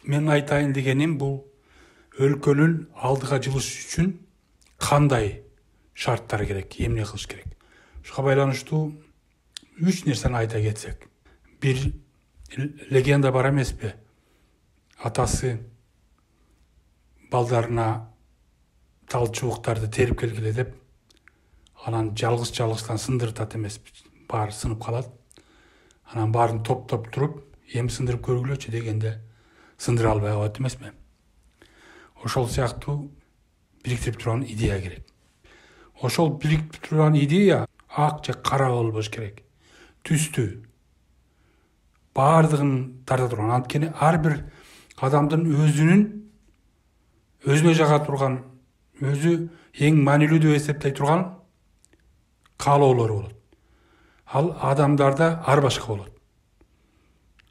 мен айтайын дегеним бул өлкөнүн алдыга жылыш үчүн кандай шарттар керек, эмне кылыш керек. Ушуга байланыштуу 3 нерсени айта кетсек. Бир легенда бар эмеспи? Атасы балдарына тал чубуктарды терип келгиле деп, анан жалгыз-жалгыздан сындыртат эмеспи? Баары сынып калат. Анан баарын топтоп туруп, эми сындырып көргүлөчү дегенде сындыра албай калат эмеспи? Ошол сыяктуу бириктирип турган идея керек. Ошол бириктирип турган идея ак же кара болбош керек. Түстүү. Баардыгын тарта турган. Анткени ар бир адамдын өзүнө жага турган, өзү эң маанилүү деп эсептей турган каалоолору болот. Ал адамдарда ар башка болот.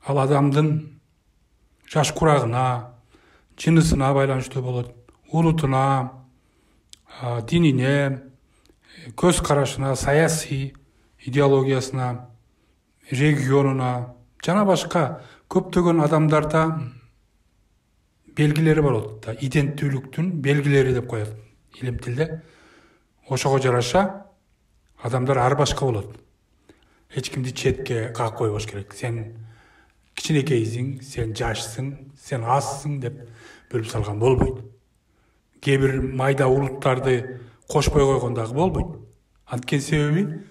Ал адамдын жаш курагына, жынысына байланыштуу болот, улутуна, динине, көз карашына, саясий идеологиясына, регионуна жана башка көптөгөн адамдарда белгилери болот. Иденттүүлүктүн белгилери деп коет илим тилде. Ошого жараша адамдар ар башка болот. Эч кимди четке кагып койбош керек. Сен кичинекейсиң, сен жашсың, сен азсың деп бөлүп салган болбойт. Кээ бир майда улуттарды кошпой койгон дагы болбойт. Анткени себеби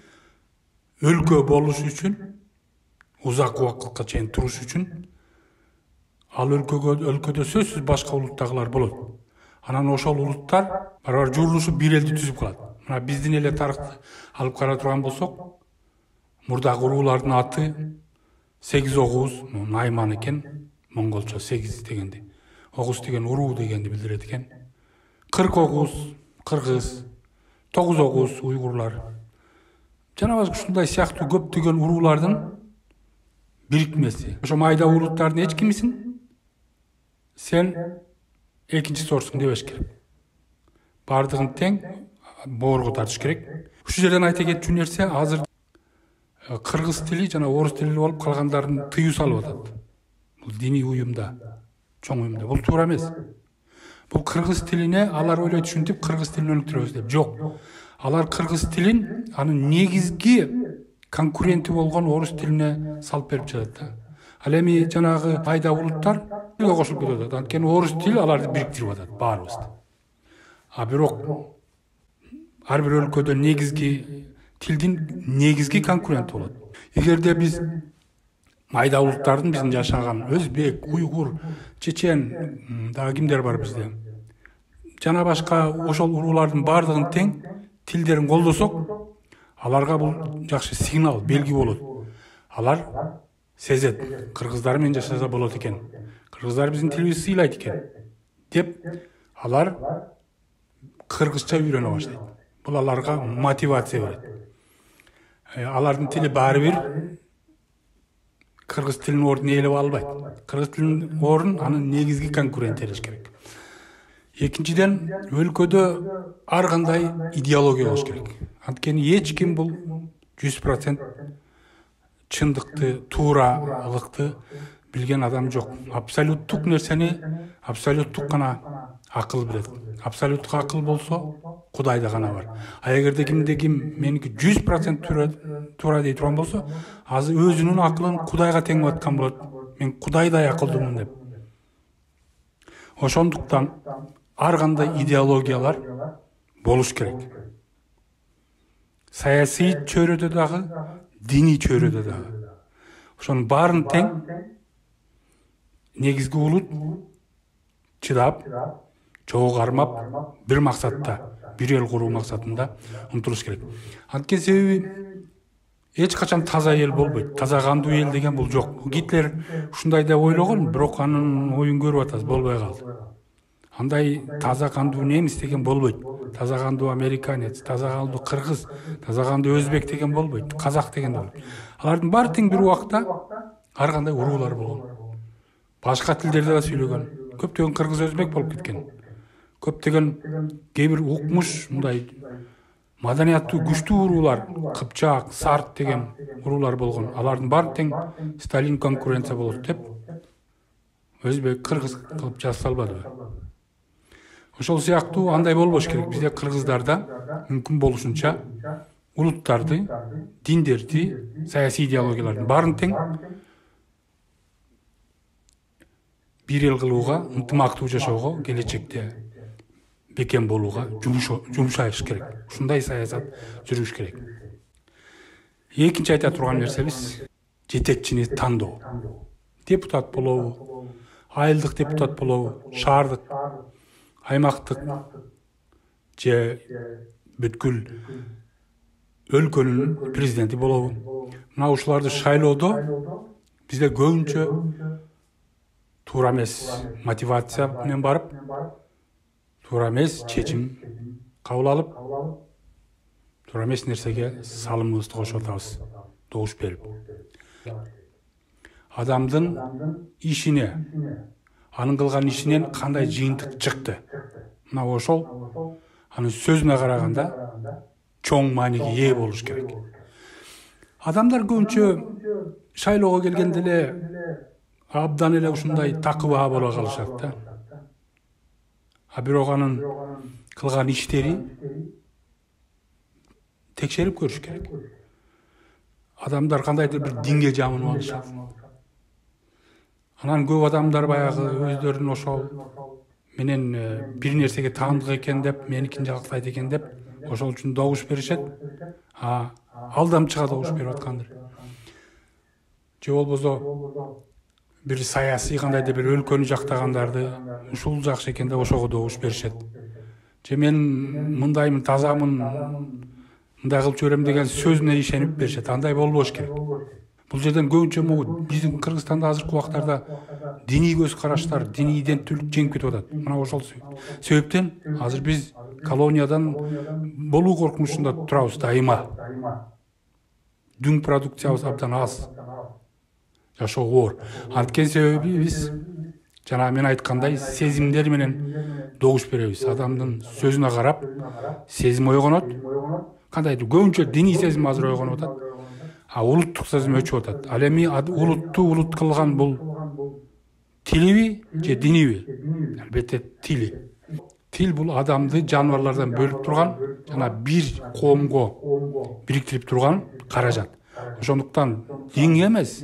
өлкө болуш үчүн, узак убакытка чейин туруш үчүн ал өлкөдө сөзсүз башка улуттагылар болот. Анан ошол улуттар барбар журулушуп бир элди түзүп калат. Мына биздин эле тарыхты алып кара турган болсок, мурдагы уруулардын аты 8 Огуз, Найман экен, монголчо 8 дегенди. Огуз деген уруу дегенди билдирет экен. 40 Огуз, кыргыз, 9 Огуз уйгурлар. Жана башка ушундай сыяктуу көптөгөн уруулардын бирикмеси. Ошо майда улуттардын эч кимисин сен экинчи сортсуң дебеш керек. Бардыгын тең боорго тартыш керек. Ушул жерден айта кетчү нерсе, азыр кыргыз тили жана орус тили болуп калгандарын тыюу салып атат. Бул диний уюмда, чоң уюмда. Бул туура эмес. Бул кыргыз тилине алар ойлойт ушинтип кыргыз тилин өнүктүрөбүз деп. Жок. Алар кыргыз тилин анын негизги конкуренти болгон орус тилине салып берип жатат. Ал эми жанагы майда улуттар кошулуп кетип атат. Анткени орус тил аларды бириктирип атат баарыбызды. Бирок ар бир өлкөдө негизги тилдин негизги конкуренти болот. Эгерде биз майда улуттардын биздин жашаган өзбек, уйгур, чечен, дагы кимдер бар бизде, жана башка ошол уруулардын баардыгын тең тилдерин колдосок, аларга бул жакшы сигнал, белги болот. Алар сезет, кыргыздар менен жашаса болот экен, кыргыздар биздин тилибизди сыйлайт экен деп, алар кыргызча үйрөнө баштайт. Бул аларга мотивация берет. Алардын тили баары бир кыргыз тилинин ордун ээлеп албайт. Кыргыз тилинин ордун анын негизги конкуренти элеш керек. Экинчиден, өлкөдө ар кандай идеология болуш керек. Анткени эч ким бул 100% чындыкты, тууралыкты билген адам жок. Абсолюттук нерсени абсолюттук гана акыл билет. Абсолюттук акыл болсо Кудайда гана бар. Эгерде кимде ким меники 100% туура дей турган болсо, азыр өзүнүн акылын Кудайга теңеп аткан болот. Мен Кудайдай акылдымын деп. Ошондуктан ар кандай идеологиялар болуш керек. Саясий чөйрөдө дагы, диний чөйрөдө дагы. Ошонун баарын тең негизги улут чыдап, чогуу кармап, бир максатта, бир эл куруу максатында умтулуш керек. Анткени себеби эч качан таза эл болбойт. Таза кандуу эл деген бул жок. Гитлер ушундай деп ойлогон, бирок анын оюн көрүп атабыз, болбой калды. Андай таза кандуу немис деген болбойт. Таза кандуу американец, таза кандуу кыргыз, таза кандуу өзбек деген болбойт. Казак деген болбойт. Алардын баары тең бир убакта ар кандай уруулар болгон. Башка тилдерде да сүйлөгөн. Көптөгөн кыргыз өзбек болуп кеткен. Көптөгөн кээ бир укмуш мындай маданияттуу күчтүү уруулар, Кыпчак, Сарт деген уруулар болгон. Алардын баары тең Сталин конкуренция болот деп өзбек, кыргыз кылып жаза албадыбы. Ошол сыяктуу андай болбош керек. Бизде кыргыздарда мүмкүн болушунча улуттарды, диндерди, саясий идеологиялардын баарын тең бир эл кылууга, ынтымактуу жашоого, келечекте бекем болууга жумшайыш керек. Ушундай саясат жүрүш керек. Экинчи айта турган нерсебиз жетекчини тандоо. Депутат болобу, айылдык депутат болобу, шаардык, аймактык же бүткүл өлкөнүн президенти болобу. Мына ушуларды шайлоодо бизде көбүнчө туура эмес мотивация менен барып, туура эмес чечим кабыл алып, туура эмес нерсеге салымыбызды кошуп атабыз, добуш берип. Адамдын ишине, анын кылган ишинен кандай жыйынтык чыкты. Мына ошол анын сөзүнө караганда чоң мааниге ээ болуш керек. Адамдар көбүнчө шайлоого келгенде эле абдан эле ушундай такыба боло калышат да. А бирок анын кылган иштери текшерип көрүш керек. Адамдар кандайдыр бир динге жамынып алышат. Анан көп адамдар баягы өздөрүн ошол менен бир нерсеге таандык экен деп, меникин жактайт экен деп, ошол үчүн добуш беришет. Алдамчыга добуш берип аткандыр. Же болбосо бир саясий кандайдыр бир өлкөнү жактагандарды ушул жакшы экен деп ошого добуш беришет. Же мен мындаймын, тазамын, мындай кылып жиберем деген сөзүнө ишенип беришет. Андай болбош керек. Бул жерден көбүнчө могу биздин Кыргызстанда азыркы убактарда диний көз караштар, диний иденттүүлүк жеңип кетип атат. Мына ошол себептен азыр биз колониядан болуу коркунучунда турабыз дайыма. Дүң продукциябыз абдан аз. Жашоо оор. Анткени себеби биз жана мен айткандай сезимдер менен добуш беребиз. Адамдын сөзүнө карап сезим ойгонот. Кандайдыр көбүнчө диний сезим азыр ойгонуп атат. Улуттук сезим өчүп атат. Ал эми улутту улут кылган бул тилиби же диниби? Албетте тили. Тил бул адамды жаныбарлардан бөлүп турган, жана бир коомго бириктирип турган каражат. Ошондуктан дин эмес,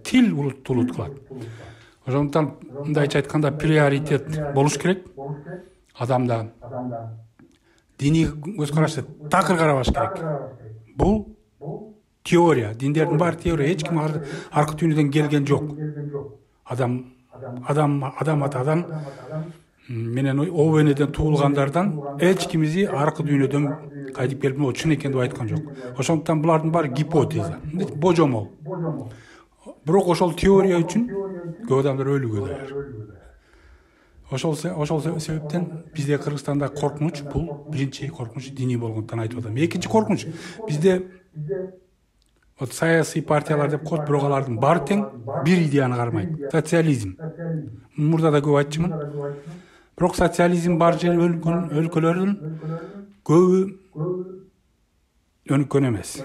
тил улутту улут кылат. Ошондуктан мындайча айтканда приоритет болуш керек. Адамда диний көз карашты такыр карабаш керек. Бул теория, диндердин баары теория, эч ким аркы дүйнөдөн келген жок. Адам атадан менен обенеден туулгандардан эч кимизи аркы дүйнөдөн кайтып келип о чын экен деп айткан жок. Ошондуктан булардын баары гипотеза, божомол. Бирок ошол теория үчүн көп адамдар өлүүгө даяр. Ошол себептен бизде Кыргызстанда коркунуч бул биринчи коркунуч диний болгондуктан айтып атам. Экинчи коркунуч бизде саясий партиялар деп коет, бирок алардын баары тең бир идеяны кармайт. Социализм. Мурда да көп айтчумун. Бирок социализм бар жер өлкөлөрдүн көбү өнүккөн эмес.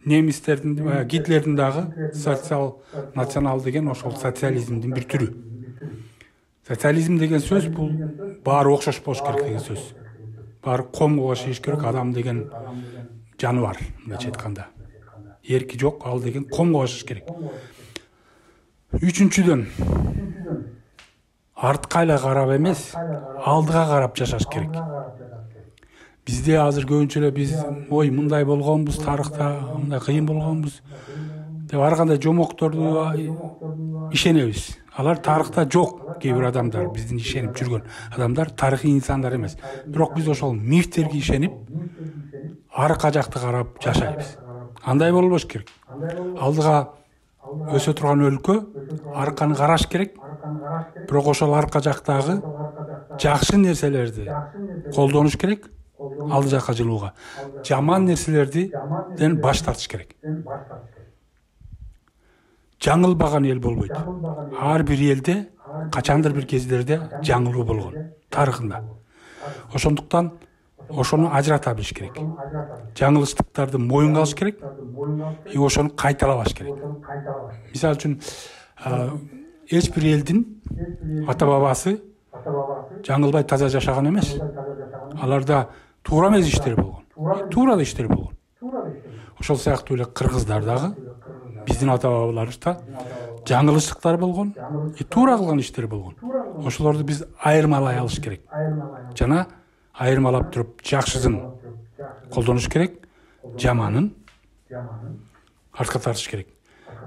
Немистердин, Гитлердин дагы социал национал деген ошол социализмдин бир түрү. Социализм деген сөз бул баары окшош болуш керек деген сөз. Баары комго башыйыш керек, адам деген жаныбар, мындайча айтканда. Эрки жок, ал деген комго башыш керек. Үчүнчүдөн артка эле карап эмес, алдыга карап жашаш керек. Бизде азыр көбүнчө эле биз ой мындай болгонбуз, тарыхта мындай кыйын болгонбуз деп ар кандай жомокторду ишенебиз. Алар тарыхта жок. Кээ бир адамдар, биздин ишенип жүргөн адамдар тарыхый инсандар эмес. Бирок биз ошол мифтерге ишенип, арка жакты карап жашайбыз. Андай болбош керек. Алдыга өсө турган өлкө арканы караш керек. Бирок ошол арка жактагы жакшы нерселерди колдонуш керек. Алды жакка жылууга. Жаман нерселерден баш тартыш керек. Жаңылбаган эл болбойт. Ар бир элде качандыр бир кездерде жаңылуу болгон тарыхында. Ошондуктан ошону ажырата билиш керек. Жаңылыштыктарды моюнга алыш керек. Ошону кайталабаш керек. Мисалы үчүн эч бир элдин ата бабасы жаңылбай таза жашаган эмес. Аларда туура эмес иштер болгон. Туура да иштер болгон. Ошол сыяктуу эле кыргыздар дагы биздин ата бабаларыбызда жаңылыштыктар болгон, туура кылган иштер болгон. Ошолорду биз айырмалай алыш керек. Жана айырмалап туруп жакшысын колдонуш керек, жаманын артка тартыш керек.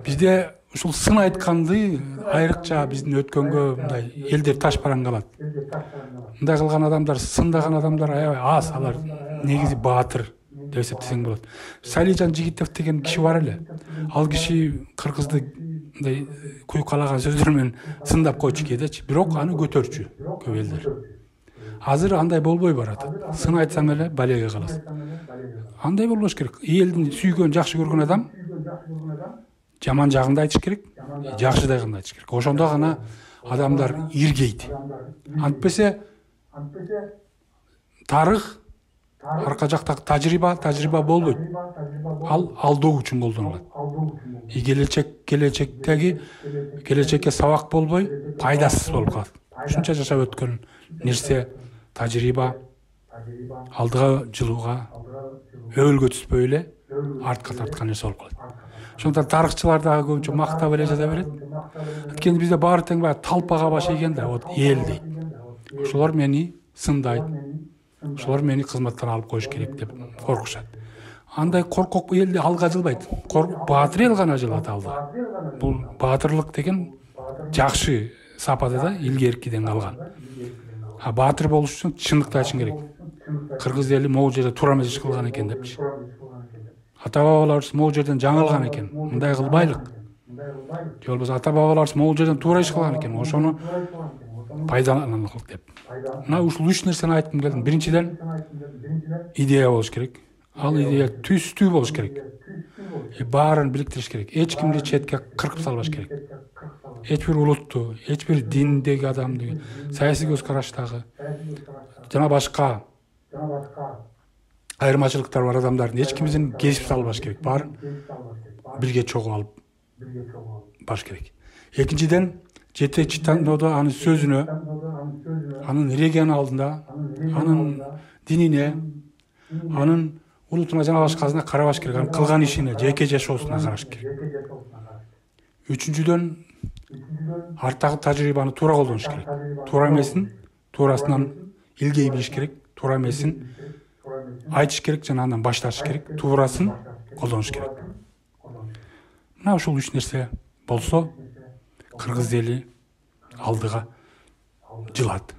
Бизде ушул сын айтканды айрыкча биздин өткөнгө мындай элдер ташбаран калат. Мындай кылган адамдар, сындаган адамдар аябай аз, алар негизи баатыр деп эсептесең болот. Салижан Жигитев деген киши бар эле. Ал киши кыргызды мындай куйкалаган сөздөр менен сындап койчу кээдечи, бирок аны көтөрчү көп элдер. Азыр андай болбой баратат. Сын айтсаң эле балеге каласың. Андай болбош керек. Элдин сүйгөн, жакшы көргөн адам жаман жагында айтыш керек, жакшы жагында айтыш керек. Ошондо гана адамдар иргейт. Антпесе тарых арка жактагы тажрыйба болбойт. Ал алдоо үчүн колдонулат. Келечекке сабак болбой, пайдасыз болуп калат. Ушунча жашап өткөн нерсе тажрыйба алдыга жылууга өөлгө түспөй эле артка тарткан нерсе болуп калат. Ошондуктан тарыхчылар дагы көбүнчө мактап эле жаза берет. Анткени бизде баары тең баягы талпага баш ийген да, вот эл дейт. Ошолор мени сындайт. Ошолор мени кызматтан алып коюш керек деп коркушат. Андай коркок элди алга жылбайт. Баатыр эл гана жылат алда. Бул баатырлык деген жакшы сапада да илгеркиден калган. Баатыр болуш үчүн чындыкты айтышың керек. Кыргыз эли могул жерде туура эмес иш кылган экен депчи. Ата бабаларыбыз могул жерден жаңылган экен. Мындай кылбайлык. Же болбосо ата бабаларыбыз могул жерден туура иш кылган экен. Ошону пайдаланылык деп. Мына ушул үч нерсени айткым келдим. Биринчиден идея болуш керек. Ал идея түстүү болуш керек. Баарын бириктириш керек. Эч кимди четке кыркып салбаш керек. Эч бир улутту, эч бир диндеги адамды, саясий көз караштагы жана башка айырмачылыктар бар адамдардын эч кимдин кесип салбаш керек. Баарын бирге чогуу алып баш керек. Экинчиден жетекчи тандоодо анын сөзүнө, анын регионалдына, анын динине, анын улутуна жана башкасына карабаш керек. Анын кылган ишине, жеке жашоосуна караш керек. Үчүнчүдөн арттагы тажрыйбаны туура колдонуш керек. Туура эмесин туурасынан илгей билиш керек. Туура эмесин айтыш керек жана андан баш тартыш керек. Туурасын колдонуш керек. Мына ушул үч нерсе болсо кыргыз эли алдыга жылат.